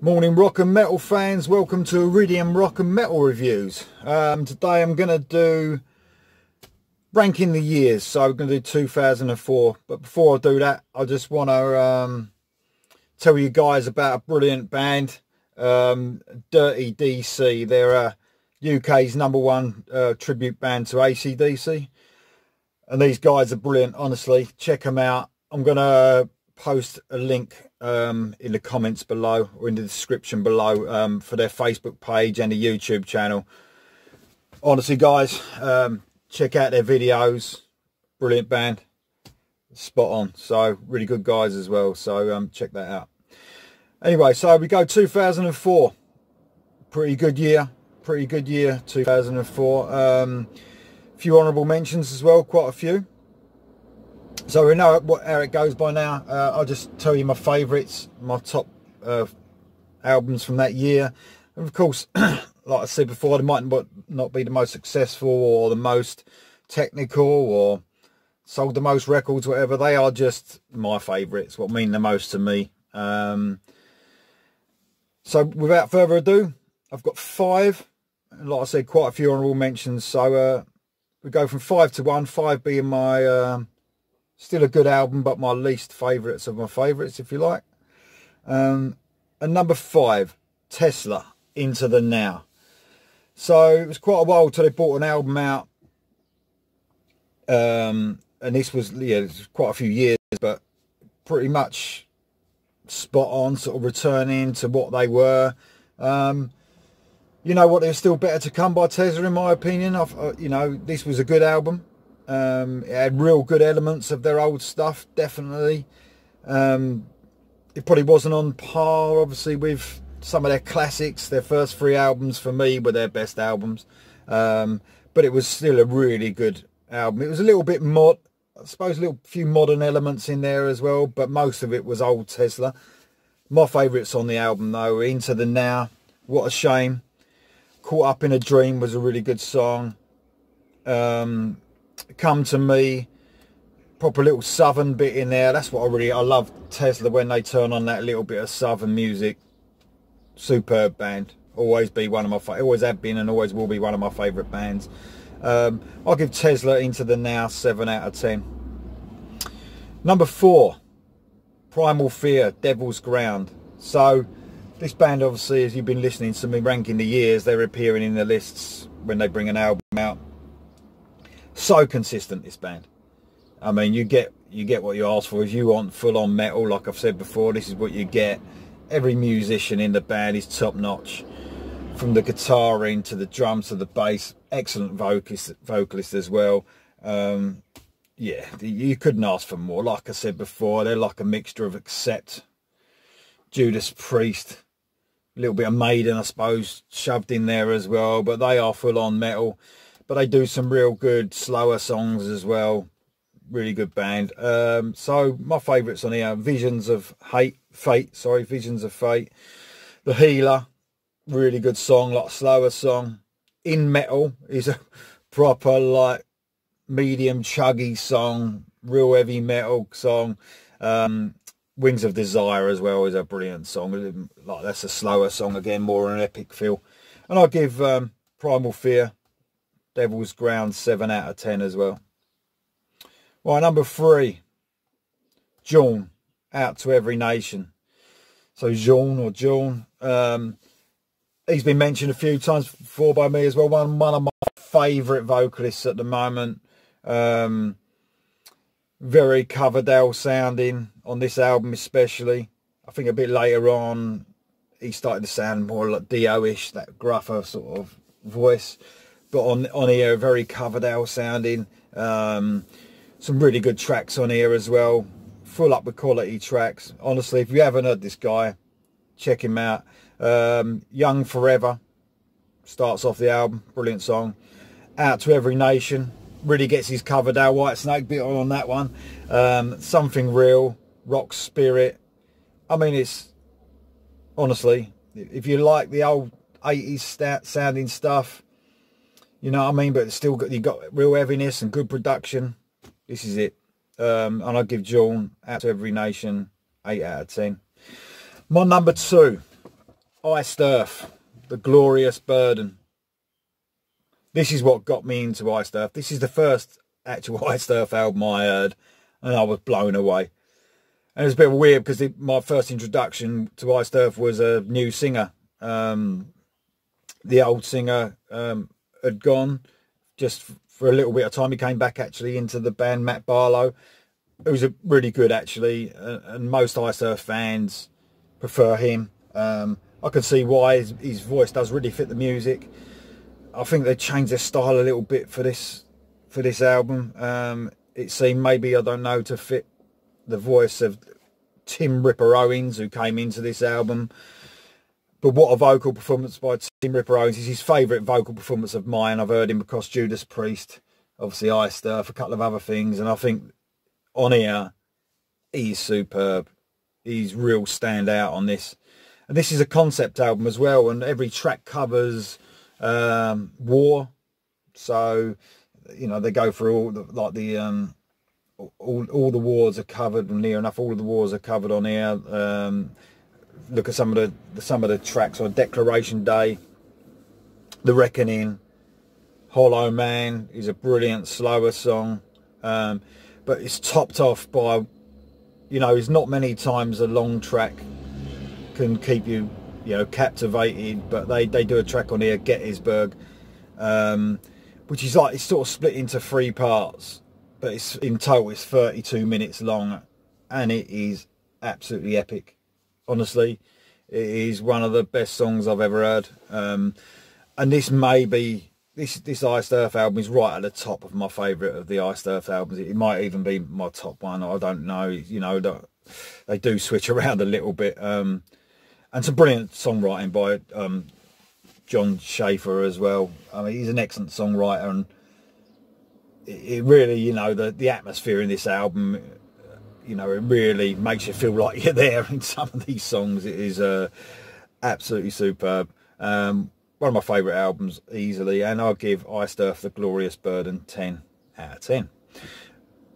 Morning rock and metal fans, welcome to Iridium Rock and Metal Reviews. Today I'm going to do ranking the years, so I'm going to do 2004. But before I do that, I just want to tell you guys about a brilliant band, Dirty DC. They're UK's #1 tribute band to AC/DC. And these guys are brilliant, honestly. Check them out. I'm going to post a link in the comments below or in the description below for their Facebook page and the YouTube channel. Honestly guys, check out their videos. Brilliant band, spot on. So really good guys as well, so check that out. Anyway, so we go 2004. Pretty good year 2004. Few honourable mentions as well, quite a few. So we know how it goes by now. I'll just tell you my favourites, my top albums from that year. And of course, like I said before, they might not be the most successful or the most technical or sold the most records, whatever. They are just my favourites, what mean the most to me. So without further ado, I've got 5. And like I said, quite a few honourable mentions. So we go from 5 to 1, 5 being my... still a good album, but my least favourites of my favourites, if you like. And number 5, Tesla, Into the Now. So it was quite a while till they brought an album out. And this was, yeah, it was quite a few years, but pretty much spot on, sort of returning to what they were. You know what, there's still better to come by Tesla, in my opinion. You know, this was a good album. It had real good elements of their old stuff, definitely. It probably wasn't on par, obviously, with some of their classics. Their first 3 albums, for me, were their best albums. But it was still a really good album. It was a little bit I suppose a few modern elements in there as well, but most of it was old Tesla. My favourites on the album, though, were Into the Now, What a Shame. Caught Up in a Dream was a really good song. Come to Me, proper little southern bit in there. That's what I love Tesla, when they turn on that little bit of southern music. Superb band. Always be one of my always have been and always will be one of my favourite bands. I'll give Tesla Into the Now 7 out of 10. Number 4, Primal Fear, Devil's Ground. So this band, obviously, as you've been listening to me ranking the years, they're appearing in the lists when they bring an album out. So consistent, this band. I mean, you get what you ask for. If you want full-on metal, like I've said before, this is what you get. Every musician in the band is top-notch, from the guitaring to the drums to the bass. Excellent vocalist as well. Yeah, you couldn't ask for more. Like I said before, they're like a mixture of Accept, Judas Priest, a little bit of Maiden, I suppose, shoved in there as well. But they are full-on metal. But they do some real good slower songs as well. Really good band. So my favourites on here: Visions of Fate. The Healer, really good song, like slower song. In Metal is a proper like medium chuggy song, real heavy metal song. Wings of Desire as well is a brilliant song. Like, that's a slower song again, more an epic feel. And I'll give Primal Fear, Devil's Ground 7 out of 10 as well. Right, number 3, Jawn, Out to Every Nation. So Jawn, he's been mentioned a few times before by me as well. One of my favourite vocalists at the moment. Very Coverdale sounding on this album especially. I think a bit later on he started to sound more like Dio-ish, that gruffer sort of voice. But on here, very Coverdale sounding. Some really good tracks on here as well. Full up with quality tracks. Honestly, if you haven't heard this guy, check him out. Young Forever starts off the album. Brilliant song. Out to Every Nation. Really gets his Coverdale Whitesnake bit on that one. Something Real. Rock Spirit. I mean, it's... Honestly, if you like the old 80s sounding stuff, you know what I mean, but it's still you got real heaviness and good production, this is it. And I'll give Jawn, Out to Every Nation, 8 out of 10. My number 2, Iced Earth, The Glorious Burden. This is what got me into Iced Earth. This is the first actual Iced Earth album I heard, and I was blown away. And it was a bit weird because my first introduction to Iced Earth was a new singer. The old singer had gone just for a little bit of time. He came back actually into the band, Matt Barlow. It was really good actually, and most Iced Earth fans prefer him. I can see why his voice does really fit the music. I think they changed their style a little bit for this album. It seemed maybe, I don't know, to fit the voice of Tim Ripper Owens, who came into this album. But what a vocal performance by Tim Ripper Owens. Is his favourite vocal performance of mine. I've heard him across Judas Priest, obviously Iced Earth, a couple of other things, and I think on here he's superb. He's real standout on this. And this is a concept album as well, and every track covers war. So, you know, they go through all the, like the all the wars are covered, near enough all of the wars are covered on here. Look at some of the tracks on Declaration Day, The Reckoning, Hollow Man is a brilliant slower song, but it's topped off by, you know, it's not many times a long track can keep you, you know, captivated, but they do a track on here, Gettysburg, which is like, it's sort of split into 3 parts, but it's in total it's 32 minutes long, and it is absolutely epic. Honestly, it is one of the best songs I've ever heard, and this may be, this Iced Earth album is right at the top of my favourite of the Iced Earth albums. It might even be my top one, I don't know, you know, they do switch around a little bit, and some brilliant songwriting by John Schaefer as well. I mean, he's an excellent songwriter, and it really, you know, the atmosphere in this album, you know, it really makes you feel like you're there in some of these songs. It is absolutely superb. One of my favourite albums easily, and I'll give Iced Earth, The Glorious Burden 10 out of 10.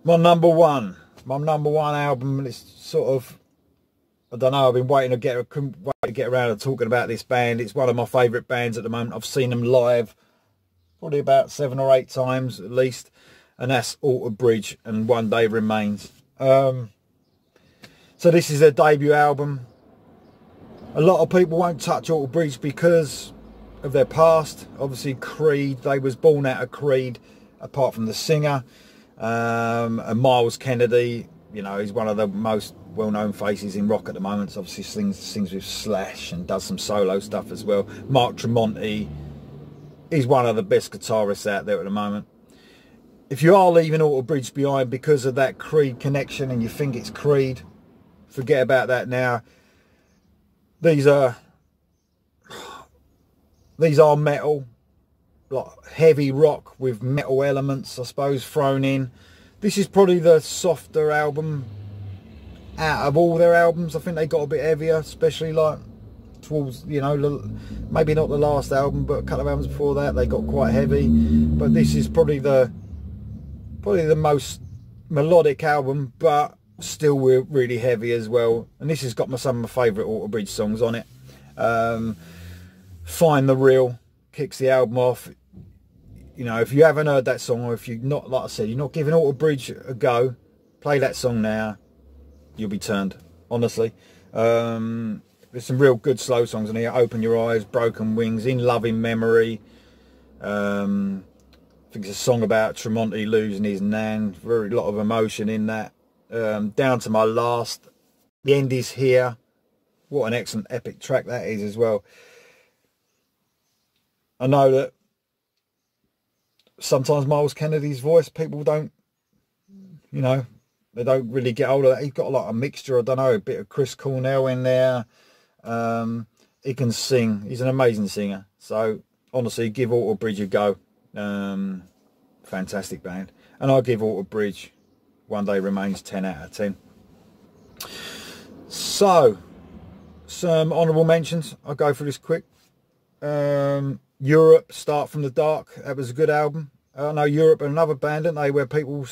My number one album, and it's sort of, I don't know, I've been waiting to get around to talking about this band. It's one of my favourite bands at the moment. I've seen them live probably about 7 or 8 times at least, and that's Alter Bridge and One Day Remains. So this is their debut album. A lot of people won't touch Alter Bridge because of their past. Obviously Creed, they was born out of Creed, apart from the singer, and Miles Kennedy, you know, he's one of the most well-known faces in rock at the moment. So obviously sings with Slash and does some solo stuff as well. Mark Tremonti, he's one of the best guitarists out there at the moment. If you are leaving Alter Bridge behind because of that Creed connection and you think it's Creed, forget about that now. These are metal, like heavy rock with metal elements, I suppose, thrown in. This is probably the softer album out of all their albums. I think they got a bit heavier, especially like towards, you know, maybe not the last album, but a couple of albums before that they got quite heavy. But this is probably the most melodic album, but still really heavy as well. And this has got some of my favourite Alter Bridge songs on it. Find the Real kicks the album off. You know, if you haven't heard that song, or if you're not, like I said, you're not giving Alter Bridge a go, play that song now, you'll be turned, honestly. There's some real good slow songs on here. Open Your Eyes, Broken Wings, In Loving Memory. I think it's a song about Tremonti losing his nan. Very lot of emotion in that. Down to My Last. The End Is Here. What an excellent epic track that is as well. I know that sometimes Miles Kennedy's voice, people don't, you know, they don't really get hold of that. He's got like a mixture, I don't know, a bit of Chris Cornell in there. He can sing. He's an amazing singer. So honestly, give Alter Bridge a go. Fantastic band. And I'll give Alter Bridge One Day Remains 10 out of 10. So, some honourable mentions. I'll go through this quick. Europe, Start From The Dark. That was a good album. I know Europe are another band, aren't they, where people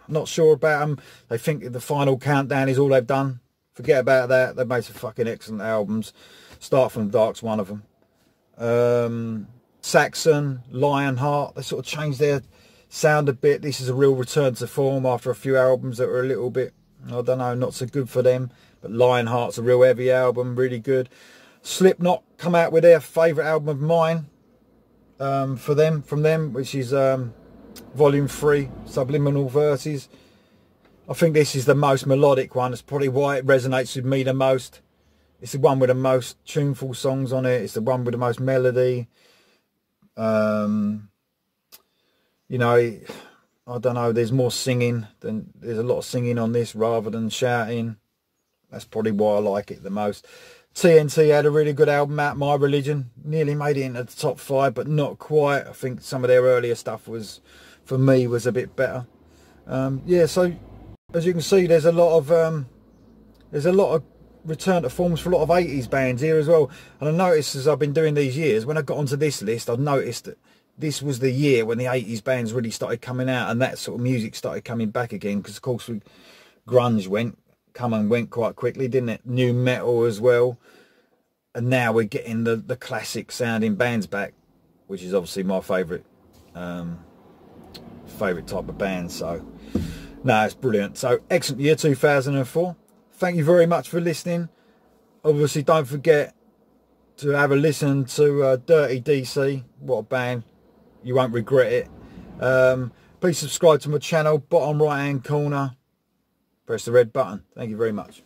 not sure about them. They think the Final Countdown is all they've done Forget about that. They've made some fucking excellent albums. Start from the Dark's one of them. Saxon, Lionheart, they sort of changed their sound a bit. This is a real return to form after a few albums that were a little bit, I don't know, not so good for them. But Lionheart's a real heavy album, really good. Slipknot come out with their favourite album of mine from them, which is Volume 3, Subliminal Verses. I think this is the most melodic one. That's probably why it resonates with me the most. It's the one with the most tuneful songs on it. It's the one with the most melody. You know, I don't know, there's more singing there's a lot of singing on this rather than shouting. That's probably why I like it the most. TNT had a really good album out, My Religion. Nearly made it into the top 5, but not quite. I think some of their earlier stuff was, for me, was a bit better. Yeah, so as you can see, there's a lot of return to forms for a lot of 80s bands here as well. And I noticed as I've been doing these years, when I got onto this list, I've noticed that this was the year when the 80s bands really started coming out, and that sort of music started coming back again, because of course grunge went quite quickly, didn't it? New metal as well, and now we're getting the classic sounding bands back, which is obviously my favourite type of band. So no, it's brilliant. So excellent year 2004. Thank you very much for listening. Obviously don't forget to have a listen to Dirty DC. What a band. You won't regret it. Please subscribe to my channel, bottom right hand corner. Press the red button. Thank you very much.